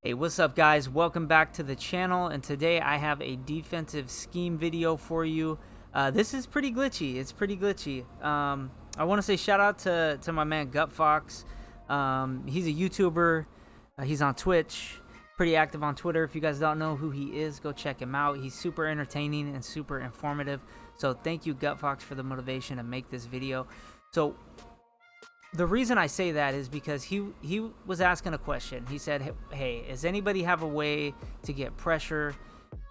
Hey, what's up guys? Welcome back to the channel, and today I have a defensive scheme video for you. This is pretty glitchy. It's pretty glitchy. I want to say shout out to my man GutFox. He's a YouTuber. He's on Twitch. Pretty active on Twitter. If you guys don't know who he is, go check him out. He's super entertaining and super informative. So thank you GutFox for the motivation to make this video. So the reason I say that is because he was asking a question. He said, hey, does anybody have a way to get pressure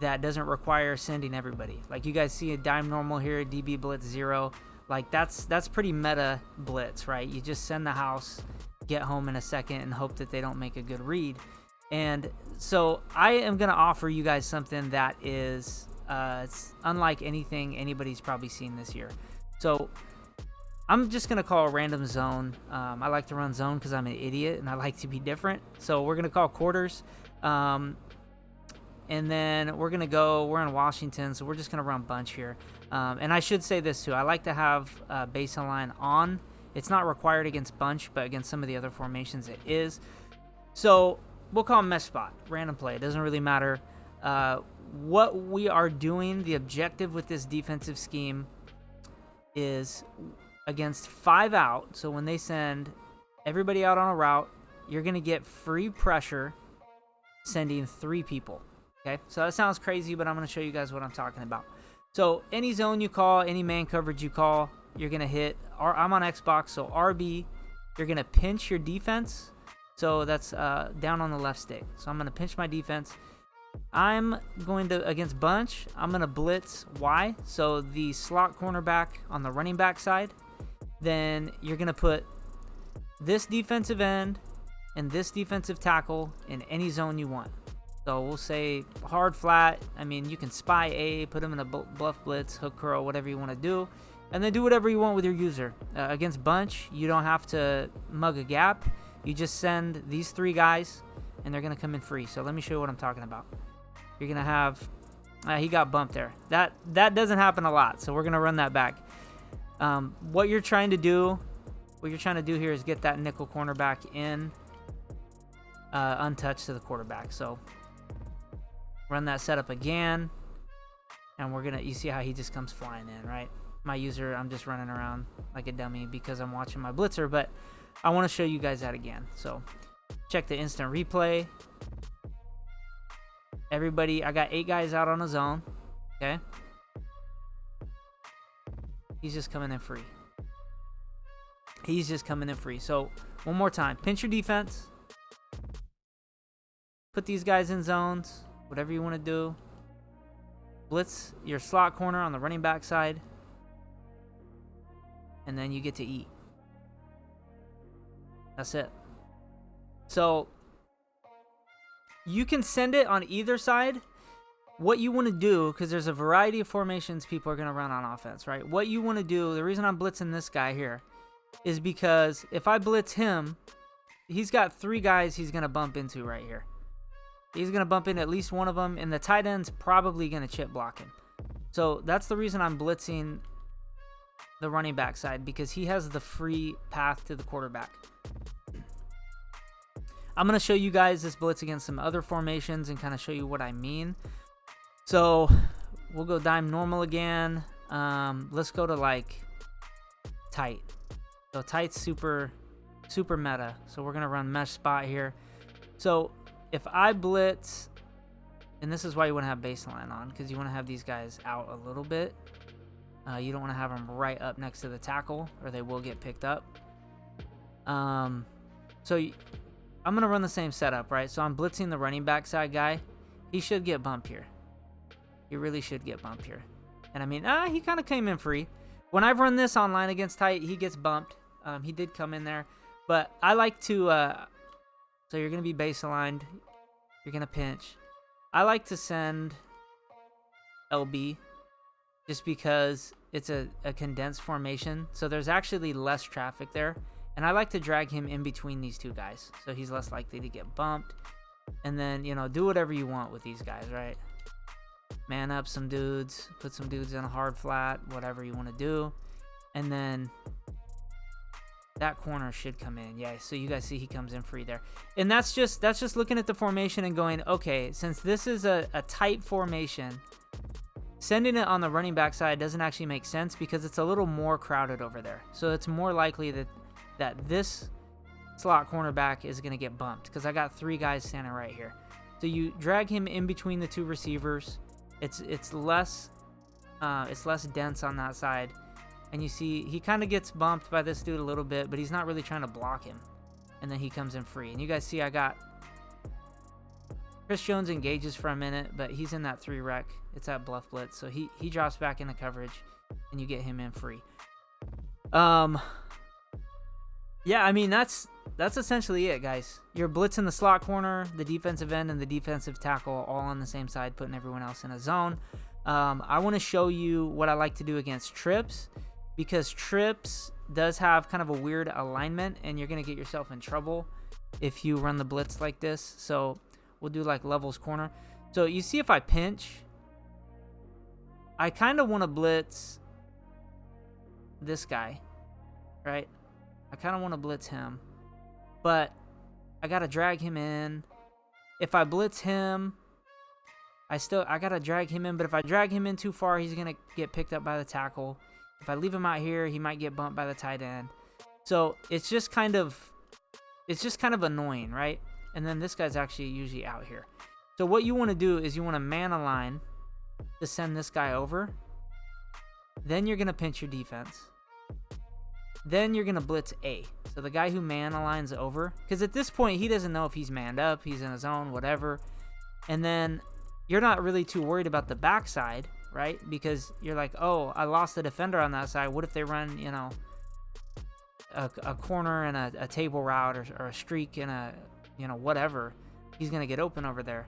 that doesn't require sending everybody? Like you guys see a dime normal here, DB blitz 0. Like that's pretty meta blitz, right? You just send the house, get home in a second, and hope that they don't make a good read. And so I am going to offer you guys something that is it's unlike anything anybody's probably seen this year. So I'm just going to call a random zone. I like to run zone because I'm an idiot and I like to be different. So we're going to call quarters. And then we're going to we're in Washington, so we're just going to run bunch here. And I should say this too. I like to have base and line on. It's not required against bunch, but against some of the other formations it is. So we'll call mesh spot, random play. It doesn't really matter. What we are doing, the objective with this defensive scheme is against 5 out. So when they send everybody out on a route, you're going to get free pressure sending 3 people. Okay, so that sounds crazy, but I'm going to show you guys what I'm talking about. So any zone you call, any man coverage you call, you're going to hit. I'm on Xbox, so RB, you're going to pinch your defense. So that's down on the left stick. So I'm going to pinch my defense. I'm going to, against bunch, I'm going to blitz Y. So the slot cornerback on the running back side. Then you're going to put this defensive end and this defensive tackle in any zone you want. So we'll say hard flat. I mean, you can spy A, put them in a bluff blitz, hook curl, whatever you want to do. And then do whatever you want with your user. Against bunch, you don't have to mug a gap. You just send these 3 guys, and they're going to come in free. So let me show you what I'm talking about. You're going to have... he got bumped there. That doesn't happen a lot, so we're going to run that back. What you're trying to do here is get that nickel cornerback in untouched to the quarterback. So run that setup again, and you see how he just comes flying in, right? My user, I'm just running around like a dummy because I'm watching my blitzer, but I want to show you guys that again. So check the instant replay. Everybody, I got 8 guys out on a zone. Okay. He's just coming in free. He's just coming in free. So one more time. Pinch your defense. Put these guys in zones. Whatever you want to do. Blitz your slot corner on the running back side. And then you get to eat. That's it. So you can send it on either side. What you want to do, because there's a variety of formations people are going to run on offense, right? What you want to do, the reason I'm blitzing this guy here is because if I blitz him, he's got 3 guys he's going to bump into right here. He's going to bump into at least one of them, and the tight end's probably going to chip block him. So that's the reason I'm blitzing the running back side, because he has the free path to the quarterback. I'm going to show you guys this blitz against some other formations and kind of show you what I mean. So we'll go dime normal again. Let's go to like tight. So tight's super meta. So we're going to run mesh spot here. So if I blitz, and this is why you want to have baseline on, because you want to have these guys out a little bit. You don't want to have them right up next to the tackle, or they will get picked up. I'm going to run the same setup, right? So I'm blitzing the running back side guy. He should get bumped here. He really should get bumped here. And I mean, he kind of came in free. When I've run this online against tight, he gets bumped. He did come in there. But I like to... so you're going to be base aligned. You're going to pinch. I like to send LB just because it's a condensed formation. So there's actually less traffic there. And I like to drag him in between these 2 guys, so he's less likely to get bumped. And then, do whatever you want with these guys, right? Man up some dudes, put some dudes in a hard flat, whatever you want to do. And then That corner should come in. Yeah, so you guys see he comes in free there. And that's just looking at the formation and going, okay, since this is a tight formation, sending it on the running back side doesn't actually make sense because it's a little more crowded over there. So it's more likely that this slot cornerback is going to get bumped because I got 3 guys standing right here. So you drag him in between the 2 receivers. It's less dense on that side. And you see he kind of gets bumped by this dude a little bit, but he's not really trying to block him. And then he comes in free. And you guys see I got Chris Jones engages for a minute, but he's in that 3 rec. It's that bluff blitz. So he drops back into coverage and you get him in free. Yeah, I mean that's essentially it, guys. You're blitzing the slot corner, the defensive end, and the defensive tackle all on the same side, putting everyone else in a zone. I want to show you what I like to do against trips, because trips does have kind of a weird alignment, and you're going to get yourself in trouble if you run the blitz like this. So we'll do like levels corner. So you see if I pinch, I kind of want to blitz this guy, right? I kind of want to blitz him, but I got to drag him in. If I blitz him, I got to drag him in, but if I drag him in too far, he's going to get picked up by the tackle. If I leave him out here, he might get bumped by the tight end. So it's just kind of annoying, right? And then this guy's actually usually out here. So what you want to do is you want to man align to send this guy over. Then you're going to pinch your defense. Then you're going to blitz A. So the guy who man aligns over, because at this point, he doesn't know if he's manned up, he's in a zone, whatever. And then you're not really too worried about the backside, right? Because you're like, oh, I lost the defender on that side. What if they run, you know, a corner and a table route or a streak and a, you know, whatever. He's going to get open over there.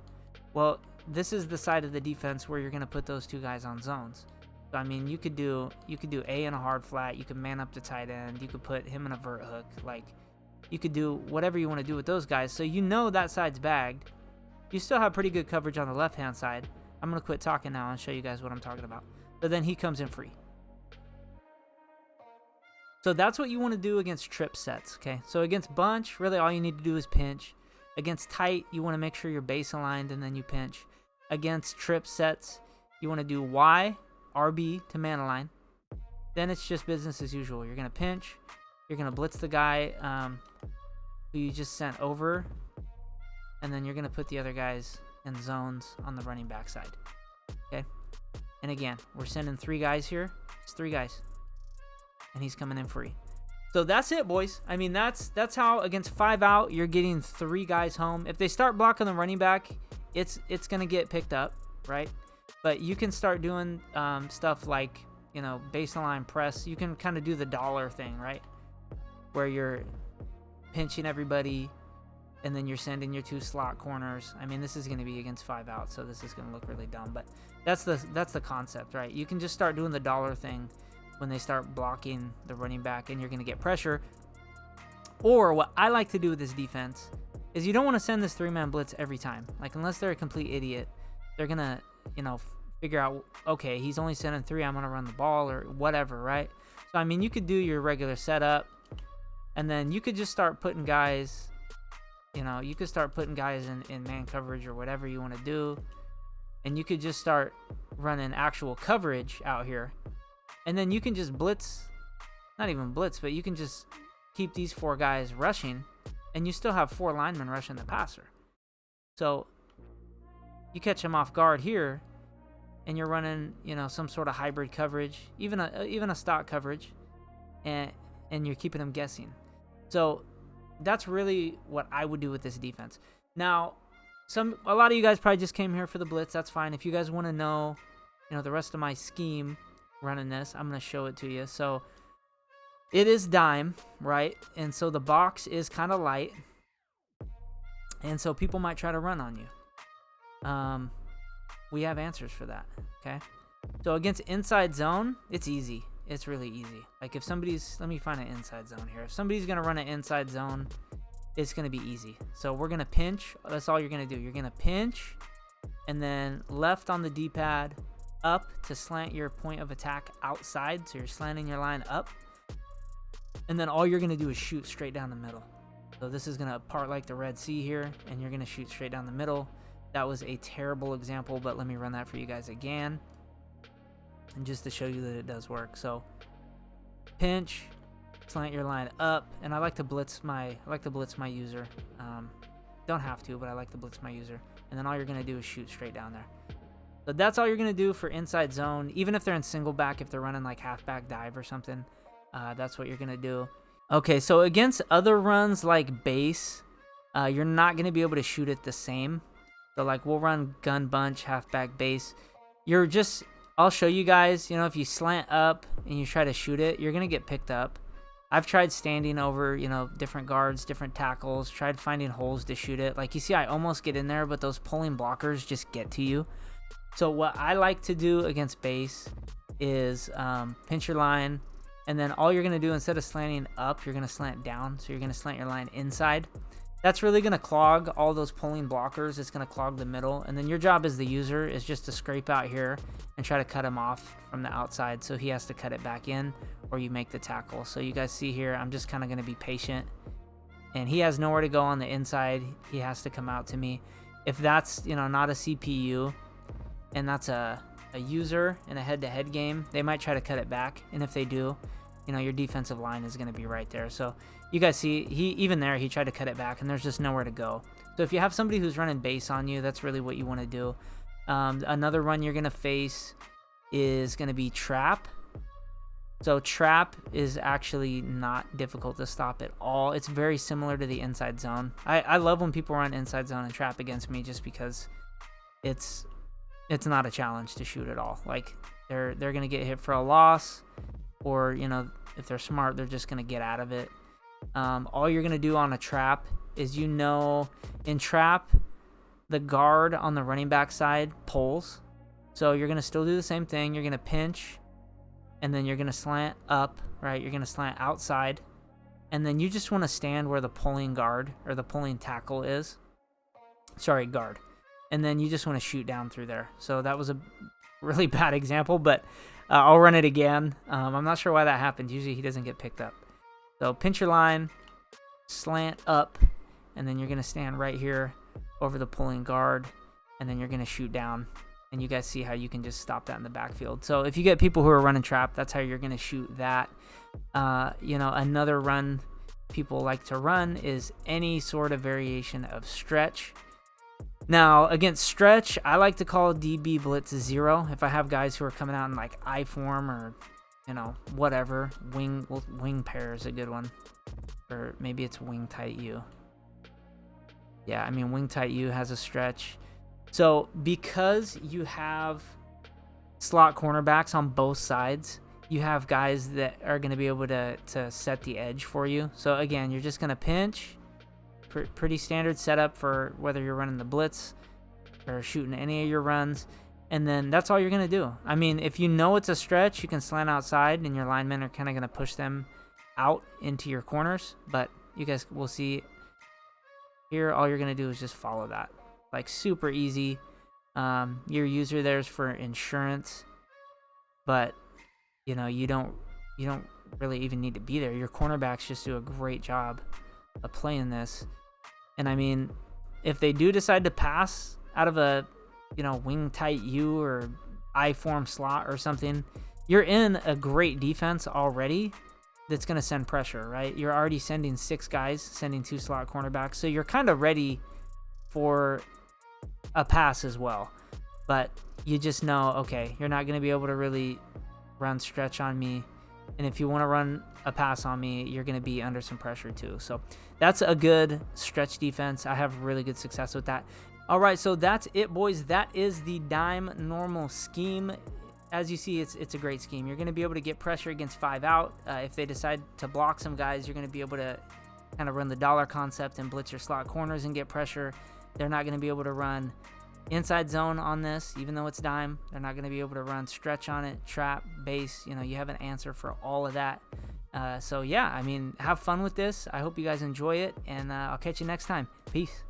Well, this is the side of the defense where you're going to put those 2 guys on zones. So, I mean, you could do A in a hard flat. You could man up the tight end. You could put him in a vert hook. Like, you could do whatever you want to do with those guys. So you know that side's bagged. You still have pretty good coverage on the left-hand side. I'm going to quit talking now and show you guys what I'm talking about. But then he comes in free. So that's what you want to do against trip sets, okay? So against bunch, really all you need to do is pinch. Against tight, you want to make sure you're base aligned and then you pinch. Against trip sets, you want to do Y, RB to man align. Then it's just business as usual. You're going to pinch. You're going to blitz the guy who you just sent over. And then you're going to put the other guys in zones on the running back side. Okay? And again, we're sending 3 guys here. It's 3 guys. And he's coming in free. So that's it, boys. I mean, that's how against 5 out, you're getting 3 guys home. If they start blocking the running back, it's going to get picked up, right? But you can start doing stuff like, you know, baseline press. You can kind of do the dollar thing, right? Where you're pinching everybody, and then you're sending your 2 slot corners. I mean, this is going to be against 5 out, so this is going to look really dumb. But that's the concept, right? You can just start doing the dollar thing when they start blocking the running back, and you're going to get pressure. Or what I like to do with this defense is you don't want to send this 3-man blitz every time. Like, unless they're a complete idiot, they're going to, you know, figure out, okay, he's only sending 3, I'm going to run the ball or whatever, right? So, I mean, you could do your regular setup, and then you could just start putting guys, you know, you could start putting guys in man coverage or whatever you want to do, and you could just start running actual coverage out here, and then you can just blitz, not even blitz, but you can just keep these 4 guys rushing, and you still have 4 linemen rushing the passer. So you catch him off guard here, and you're running, you know, some sort of hybrid coverage, even a stock coverage, and you're keeping him guessing. So that's really what I would do with this defense. Now, a lot of you guys probably just came here for the blitz. That's fine. If you guys want to know, you know, the rest of my scheme running this, I'm going to show it to you. So it is dime, right? And so the box is kind of light, and so people might try to run on you. We have answers for that, okay? So against inside zone, it's easy. It's really easy. Like if somebody's, let me find an inside zone here. If somebody's going to run an inside zone, it's going to be easy. So we're going to pinch. That's all you're going to do. You're going to pinch, and then left on the D-pad, up to slant your point of attack outside. So you're slanting your line up. And then all you're going to do is shoot straight down the middle. So this is going to part like the Red Sea here, and you're going to shoot straight down the middle. That was a terrible example, but let me run that for you guys again. And just to show you that it does work. So pinch, slant your line up, and I like to blitz my user. Don't have to, but I like to blitz my user. And then all you're going to do is shoot straight down there. So that's all you're going to do for inside zone. Even if they're in single back, if they're running like halfback dive or something, that's what you're going to do. Okay, so against other runs like base, you're not going to be able to shoot it the same. So like we'll run gun bunch, halfback base. I'll show you guys, if you slant up and you try to shoot it, you're going to get picked up. I've tried standing over, different guards, different tackles, tried finding holes to shoot it. Like you see, I almost get in there, but those pulling blockers just get to you. So what I like to do against base is pinch your line, and then all you're going to do, instead of slanting up, you're going to slant down. So you're going to slant your line inside. That's really going to clog all those pulling blockers. It's going to clog the middle. And then your job as the user is just to scrape out here and try to cut him off from the outside. So he has to cut it back in, or you make the tackle. So you guys see here, I'm just kind of going to be patient. And he has nowhere to go on the inside. He has to come out to me. If that's, not a CPU and that's a user in a head-to-head game, they might try to cut it back. And if they do, your defensive line is going to be right there. So you guys see, he tried to cut it back, and there's just nowhere to go. So if you have somebody who's running base on you, that's really what you want to do. Another run you're going to face is going to be trap. So trap is actually not difficult to stop at all. It's very similar to the inside zone. I love when people run inside zone and trap against me, just because it's not a challenge to shoot at all. Like they're going to get hit for a loss, or if they're smart, they're just going to get out of it. All you're going to do on a trap is, in trap, the guard on the running back side pulls. So you're going to still do the same thing. You're going to pinch, and then you're going to slant up, right? You're going to slant outside, and then you just want to stand where the pulling guard or the pulling tackle is. Sorry, guard. And then you just want to shoot down through there. So that was a really bad example, but I'll run it again. I'm not sure why that happened. Usually he doesn't get picked up. So pinch your line, slant up, and then you're going to stand right here over the pulling guard, and then you're going to shoot down. And you guys see how you can just stop that in the backfield. So if you get people who are running trap, that's how you're going to shoot that. Another run people like to run is any sort of variation of stretch. Now, against stretch, I like to call DB blitz 0. If I have guys who are coming out in like I form or, whatever, wing pair is a good one. Or maybe it's wing tight U. Yeah, wing tight U has a stretch. So because you have slot cornerbacks on both sides, you have guys that are going to be able to set the edge for you. So again, you're just going to pinch. Pretty standard setup for whether you're running the blitz or shooting any of your runs. And then that's all you're going to do. If you know it's a stretch, you can slant outside, and your linemen are kind of going to push them out into your corners. But you guys will see here, all you're going to do is just follow that. Like super easy. Your user there's for insurance, but you don't really even need to be there. Your cornerbacks just do a great job of playing this. And if they do decide to pass out of a wing tight U or I form slot or something, you're in a great defense already that's going to send pressure, right? You're already sending 6 guys, sending 2 slot cornerbacks, so you're kind of ready for a pass as well. But you just know, okay, you're not going to be able to really run stretch on me, and if you want to run a pass on me, you're going to be under some pressure too. So that's a good stretch defense. I have really good success with that. All right, so that's it, boys. That is the dime normal scheme. As you see, it's a great scheme. You're going to be able to get pressure against 5 out. If they decide to block some guys, you're going to be able to kind of run the dollar concept and blitz your slot corners and get pressure. They're not going to be able to run inside zone on this, even though it's dime. They're not going to be able to run stretch on it, trap, base. You have an answer for all of that. So yeah, have fun with this. I hope you guys enjoy it, and I'll catch you next time. Peace.